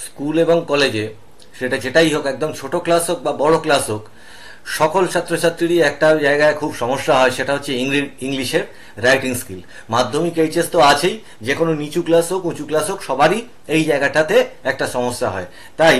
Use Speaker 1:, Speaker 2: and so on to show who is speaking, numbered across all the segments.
Speaker 1: School এবং কলেজে সেটা যেটাই হোক, একদম ছোট ক্লাস হোক বা বড় ক্লাস হোক, সকল ছাত্রছাত্রীরই একটা জায়গায় খুব সমস্যা হয়, সেটা হচ্ছে ইংলিশের রাইটিং স্কিল। মাধ্যমিক এইচএস তো আছেই, যে কোনো নিচু ক্লাস হোক উঁচু ক্লাস হোক সবারই এই জায়গাটাতে একটা সমস্যা হয়। তাই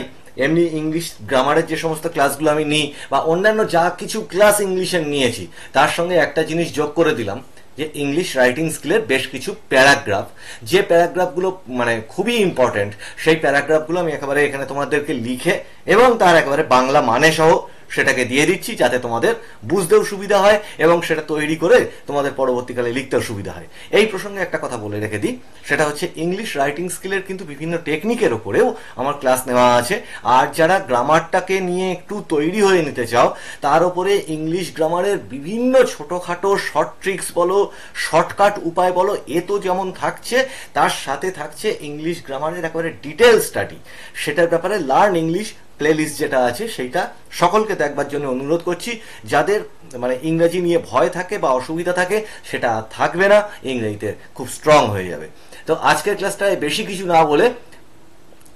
Speaker 1: এমনি ইংলিশ গ্রামারের যে সমস্ত ক্লাসগুলো আমি নিই বা অন্যান্য যা কিছু ক্লাস ইংলিশের নিয়েছি, তার সঙ্গে একটা জিনিস যোগ করে দিলাম, যে ইংলিশ রাইটিং স্কিলের বেশ কিছু প্যারাগ্রাফ, যে প্যারাগ্রাফগুলো মানে খুবই ইম্পর্টেন্ট, সেই প্যারাগ্রাফগুলো আমি একেবারে এখানে তোমাদেরকে লিখে এবং তার একেবারে বাংলা মানে সহ সেটাকে দিয়ে দিচ্ছি, যাতে তোমাদের বুঝতেও সুবিধা হয় এবং সেটা তৈরি করে তোমাদের পরবর্তীকালে লিখতেও সুবিধা হয়। এই প্রসঙ্গে একটা কথা বলে রেখে দিই, সেটা হচ্ছে ইংলিশ রাইটিং স্কিলের কিন্তু বিভিন্ন টেকনিকের ওপরেও আমার ক্লাস নেওয়া আছে। আর যারা গ্রামারটাকে নিয়ে একটু তৈরি হয়ে নিতে চাও, তার উপরে ইংলিশ গ্রামারের বিভিন্ন ছোটোখাটো শর্ট ট্রিক্স বলো, শর্টকাট উপায় বলো, এ তো যেমন থাকছে, তার সাথে থাকছে ইংলিশ গ্রামারের একেবারে ডিটেল স্টাডি। সেটার ব্যাপারে লার্ন ইংলিশ প্লেলিস্ট যেটা আছে সেইটা সকলকে দেখবার জন্য অনুরোধ করছি। যাদের মানে ইংরেজি নিয়ে ভয় থাকে বা অসুবিধা থাকে, সেটা থাকবে না, ইংরেজিতে খুব স্ট্রং হয়ে যাবে। তো আজকের ক্লাসটায় বেশি কিছু না বলে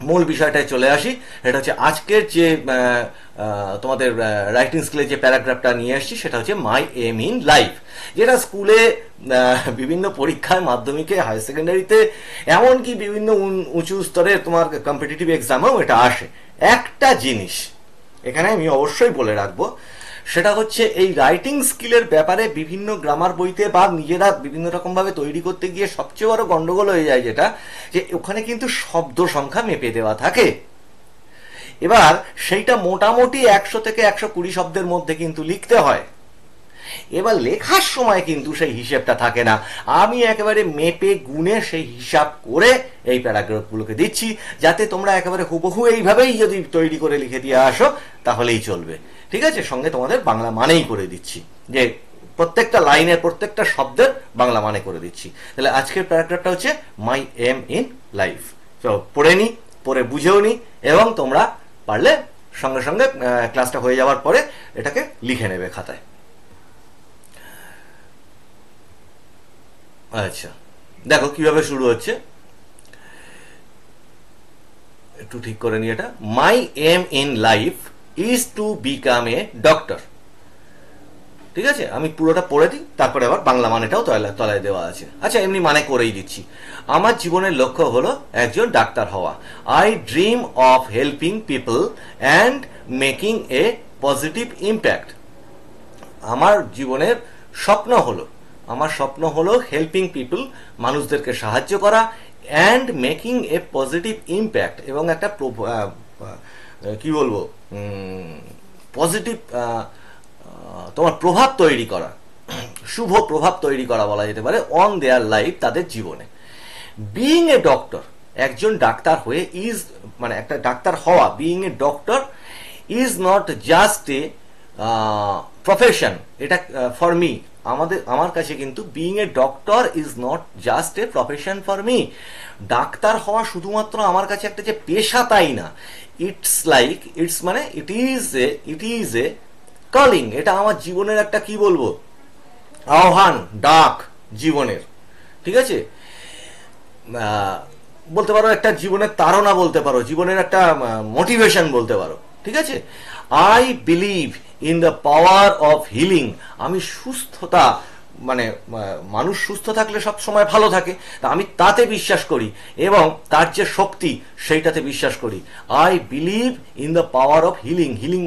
Speaker 1: মূল বিষয়টায় চলে আসি। এটা হচ্ছে আজকের যে তোমাদের রাইটিং স্কিলের যে প্যারাগ্রাফটা নিয়ে আসছি, সেটা হচ্ছে মাই এম ইন লাইফ, যেটা স্কুলে বিভিন্ন পরীক্ষায়, মাধ্যমিকে, হায়ার সেকেন্ডারিতে, এমনকি বিভিন্ন উঁচু স্তরের তোমার কম্পিটিটিভ এক্সামেও এটা আসে। একটা জিনিস এখানে আমি অবশ্যই বলে রাখবো, সেটা হচ্ছে এই রাইটিং স্কিলের ব্যাপারে বিভিন্ন গ্রামার বইতে বা নিজেরা বিভিন্ন রকম ভাবে তৈরি করতে গিয়ে সবচেয়ে বড় গন্ডগোল হয়ে যায় যেটা, যে ওখানে কিন্তু শব্দ সংখ্যা মেপে দেওয়া থাকে। এবার সেইটা মোটামুটি 100 থেকে 120 শব্দের মধ্যে কিন্তু লিখতে হয়। এবার লেখার সময় কিন্তু সেই হিসেবটা থাকে না। আমি একেবারে মেপে গুনে সেই হিসাব করে এই প্যারাগ্রাফগুলোকে দিচ্ছি, যাতে তোমরা একেবারে হুবহু এইভাবেই যদি তৈরি করে লিখে দিয়ে আসো তাহলেই চলবে। ঠিক আছে? সঙ্গে তোমাদের বাংলা মানেই করে দিচ্ছি, যে প্রত্যেকটা লাইনের প্রত্যেকটা শব্দের বাংলা মানে করে দিচ্ছি। তাহলে আজকের প্যারাগ্রাফটা হচ্ছে মাই এম ইন লাইফ। তো পড়ে নি, পড়ে বুঝেও নি, এবং তোমরা পারলে সঙ্গে সঙ্গে ক্লাসটা হয়ে যাওয়ার পরে এটাকে লিখে নেবে খাতায়। আচ্ছা, দেখো কিভাবে শুরু হচ্ছে, একটু ঠিক করে নি এটা। My aim in life is to become a doctor. ঠিক আছে, আমি পুরোটা পড়ে দিই, তারপরে আবার বাংলা মানেটাও তলায় দেওয়া আছে। আচ্ছা, এমনি মানে করেই দিচ্ছি। আমার জীবনের লক্ষ্য হলো একজন ডাক্তার হওয়া। I dream of helping people and making A positive impact. আমার জীবনের স্বপ্ন হলো হেল্পিং পিপল, মানুষদেরকে সাহায্য করা, and making A positive impact, এবং একটা কি বলবো, পজিটিভ তোমার প্রভাব তৈরি করা, শুভ প্রভাব তৈরি করা বলা যেতে পারে, অন দেয়ার লাইফ, তাদের জীবনে। বিইং এ ডক্টর, একজন ডাক্তার হয়ে, ইজ মানে একটা ডাক্তার হওয়া, being a doctor is not just a profession. এটা ফর মি, আমার কাছে কিন্তু being a doctor is not just a profession for me. Doctor হওয়া শুধুমাত্র আমার কাছে একটা যে পেশা তাই না, ইটস মানে ইট ইজ এ কলিং। এটা আমার জীবনের একটা কি বলবো, আহ্বান, ডাক জীবনের। ঠিক আছে, বলতে পারো একটা জীবনের তাড়না, বলতে পারো জীবনের একটা মোটিভেশন বলতে পারো। ঠিক আছে, I believe in the power of healing. আমি সুস্থতা, মানে মানুষ সুস্থ থাকলে সব সময় ভালো থাকে, তা আমি তাতে বিশ্বাস করি এবং তার যে শক্তি সেইটাতে বিশ্বাস করি। I believe in the power of healing. Healing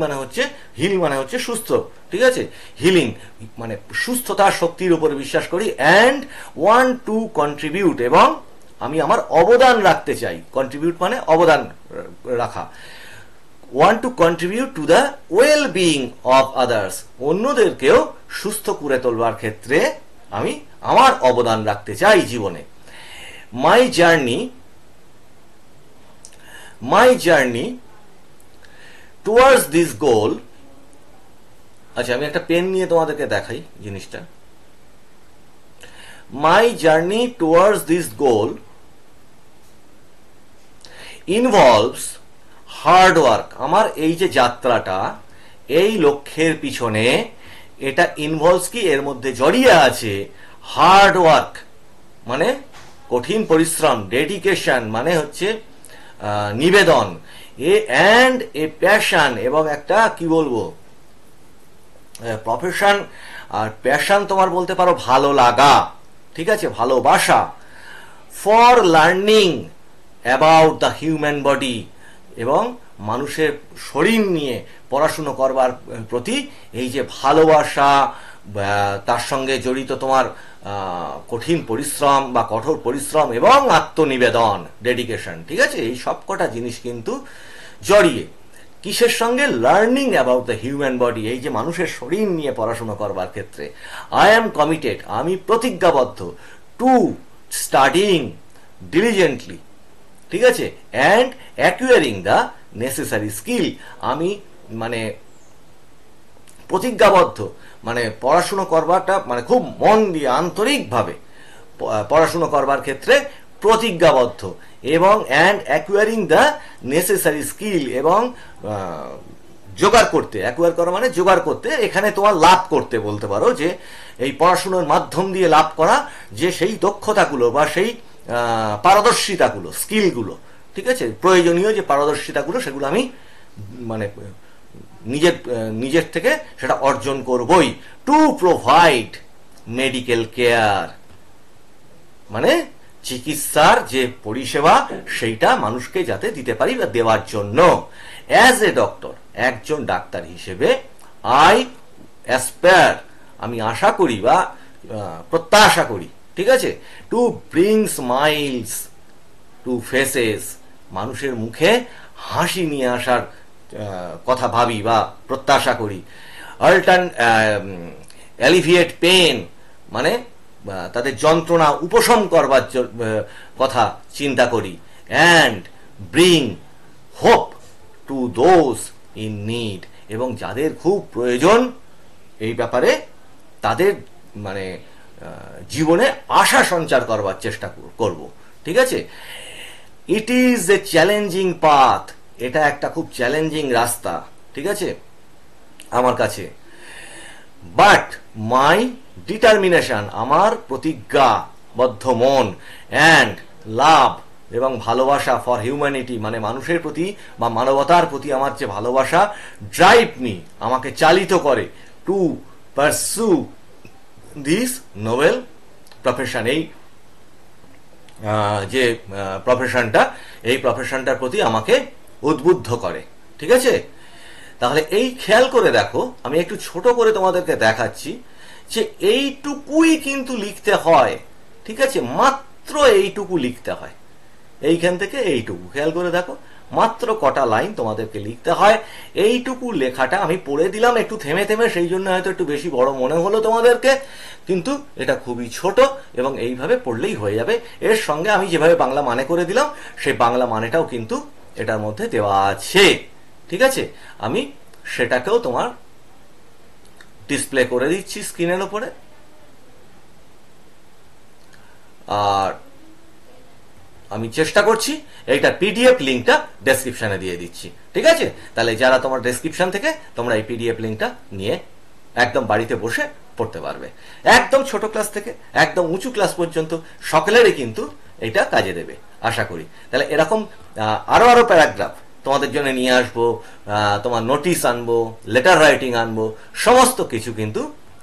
Speaker 1: মানে হচ্ছে সুস্থ। ঠিক আছে, হিলিং মানে সুস্থতার শক্তির উপরে বিশ্বাস করি। অ্যান্ড ওয়ান্ট টু কন্ট্রিবিউট, এবং আমি আমার অবদান রাখতে চাই। কন্ট্রিবিউট মানে অবদান রাখা। want to contribute to the well-being of others, অন্যদেরকেও সুস্থ করে তোলবার ক্ষেত্রে আমি আমার অবদান রাখতে চাই জীবনে। my journey towards this goal, আচ্ছা আমি একটা পেন নিয়ে তোমাদেরকে দেখাই জিনিসটা। my journey towards this goal involves hard work. আমার এই যে যাত্রাটা, এই লক্ষ্যের পিছনে, এটা ইনভলভস কি, এর মধ্যে জড়িয়ে আছে হার্ড ওয়ার্ক, মানে কঠিন পরিশ্রম। ডেডিকেশন মানে হচ্ছে নিবেদন, অ্যান্ড এ প্যাশন, এবং একটা কি বলবো প্রফেশন। আর প্যাশন তোমার বলতে পারো ভালো লাগা, ঠিক আছে, ভালোবাসা, for learning about the human body, এবং মানুষের শরীর নিয়ে পড়াশুনো করবার প্রতি এই যে ভালোবাসা, তার সঙ্গে জড়িত তোমার কঠিন পরিশ্রম বা কঠোর পরিশ্রম এবং আত্মনিবেদন, ডেডিকেশন, ঠিক আছে, এই সবকটা জিনিস কিন্তু জড়িয়ে কিসের সঙ্গে? Learning about the human body, এই যে মানুষের শরীর নিয়ে পড়াশোনা করবার ক্ষেত্রে। আই অ্যাম কমিটেড, আমি প্রতিজ্ঞাবদ্ধ, টু স্টাডিং ডিলিজেন্টলি, ঠিক আছে, অ্যান্ড অ্যাকুয়ারিং দ্য নেসেসারি স্কিল, আমি মানে প্রতিজ্ঞাবদ্ধ, মানে পড়াশুনো করবারটা মানে খুব মন দিয়ে আন্তরিকভাবে পড়াশুনো করবার ক্ষেত্রে প্রতিজ্ঞাবদ্ধ, এবং অ্যান্ড অ্যাকুয়ারিং দ্য নেসেসারি স্কিল, এবং জোগাড় করতে, অ্যাকুয়ার করা মানে জোগাড় করতে, এখানে তোমার লাভ করতে বলতে পারো, যে এই পড়াশুনোর মাধ্যম দিয়ে লাভ করা যে সেই দক্ষতাগুলো বা সেই পারদর্শিতাগুলো, স্কিলগুলো, ঠিক আছে, প্রয়োজনীয় যে পারদর্শিতাগুলো, সেগুলো আমি মানে নিজের থেকে সেটা অর্জন করবই। টু প্রোভাইড মেডিকেল কেয়ার, মানে চিকিৎসার যে পরিষেবা সেইটা মানুষকে যাতে দিতে পারি বা দেওয়ার জন্য। অ্যাজ এ ডক্টর, একজন ডাক্তার হিসেবে, আই অ্যাসপায়ার, আমি আশা করি বা প্রত্যাশা করি, ঠিক আছে, to bring smiles to faces, মানুষের মুখে হাসি নিয়ে আসার কথা ভাবি বা প্রত্যাশা করি। অ্যালিভিয়েট পেন, মানে তাদের যন্ত্রণা উপশম করবার কথা চিন্তা করি। And bring hope to those in need, এবং যাদের খুব প্রয়োজন এই ব্যাপারে তাদের মানে জীবনে আশা সঞ্চার করবার চেষ্টা করব, ঠিক আছে। It is a challenging path, এটা একটা খুব চ্যালেঞ্জিং রাস্তা, ঠিক আছে আমার কাছে। বাট মাই ডিটারমিনেশন, আমার প্রতিজ্ঞাবদ্ধ মন, অ্যান্ড লাভ, এবং ভালোবাসা ফর হিউম্যানিটি, মানে মানুষের প্রতি বা মানবতার প্রতি আমার যে ভালোবাসা, ড্রাইভ মি, আমাকে চালিত করে, to pursue this noble profession, এই যে প্রফেশনটা, এই প্রফেশনটার প্রতি আমাকে উদ্বুদ্ধ করে, ঠিক আছে। তাহলে এই খেয়াল করে দেখো, আমি একটু ছোট করে তোমাদেরকে দেখাচ্ছি যে এইটুকুই কিন্তু লিখতে হয়, ঠিক আছে, মাত্র এইটুকু লিখতে হয়, এইখান থেকে এইটুকু খেয়াল করে দেখো, মাত্র কটা লাইন তোমাদেরকে লিখতে হয়। এইটুকু লেখাটা আমি পড়ে দিলাম একটু থেমে থেমে, সেই জন্য হয়তো একটু বেশি বড় মনে হলো তোমাদেরকে, কিন্তু এটা খুবই ছোট এবং এইভাবে পড়লেই হয়ে যাবে। এর সঙ্গে আমি যেভাবে বাংলা মানে করে দিলাম সেই বাংলা মানেটাও কিন্তু এটার মধ্যে দেওয়া আছে, ঠিক আছে। আমি সেটাকেও তোমার ডিসপ্লে করে দিচ্ছি স্ক্রিনের উপরে, আর আমি চেষ্টা করছি এইটা পিডিএফ লিঙ্কটা ডেসক্রিপশনে দিয়ে দিচ্ছি, ঠিক আছে। তাহলে যারা তোমার ডেসক্রিপশন থেকে তোমরা এই পিডিএফ লিঙ্কটা নিয়ে একদম বাড়িতে বসে পড়তে পারবে। একদম ছোট ক্লাস থেকে একদম উঁচু ক্লাস পর্যন্ত সকলেরই কিন্তু এটা কাজে দেবে আশা করি। তাহলে এরকম আরো প্যারাগ্রাফ তোমাদের জন্য নিয়ে আসবো, তোমার নোটিশ আনবো, লেটার রাইটিং আনবো, সমস্ত কিছু কিন্তু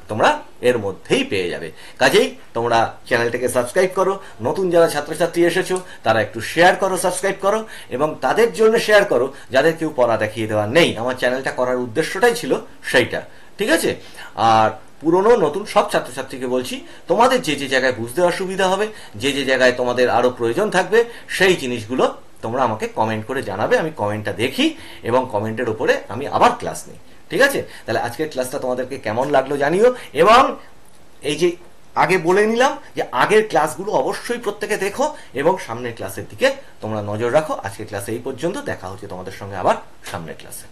Speaker 1: তোমরা এর মধ্যেই পেয়ে যাবে। কাজেই তোমরা চ্যানেলটাকে সাবস্ক্রাইব করো, নতুন যারা ছাত্রছাত্রী এসেছো তারা একটু শেয়ার করো, সাবস্ক্রাইব করো, এবং তাদের জন্য শেয়ার করো যাদের কেউ পড়া দেখিয়ে দেওয়ার নেই। আমার চ্যানেলটা করার উদ্দেশ্যটাই ছিল সেইটা, ঠিক আছে। আর পুরনো নতুন সব ছাত্রছাত্রীকে বলছি, তোমাদের যে যে জায়গায় বুঝতে অসুবিধা হবে, যে যে জায়গায় তোমাদের আরো প্রয়োজন থাকবে, সেই জিনিসগুলো তোমরা আমাকে কমেন্ট করে জানাবে। আমি কমেন্টটা দেখি এবং কমেন্টের উপরে আমি আবার ক্লাস নিই, ঠিক আছে। তাহলে আজকের ক্লাসটা তোমাদেরকে কেমন লাগলো জানিও, এবং এই যে আগে বলে নিলাম যে আগের ক্লাসগুলো অবশ্যই প্রত্যেকে দেখো এবং সামনের ক্লাসের দিকে তোমরা নজর রাখো। আজকের ক্লাসে এই পর্যন্ত, দেখা হচ্ছে তোমাদের সঙ্গে আবার সামনের ক্লাসে।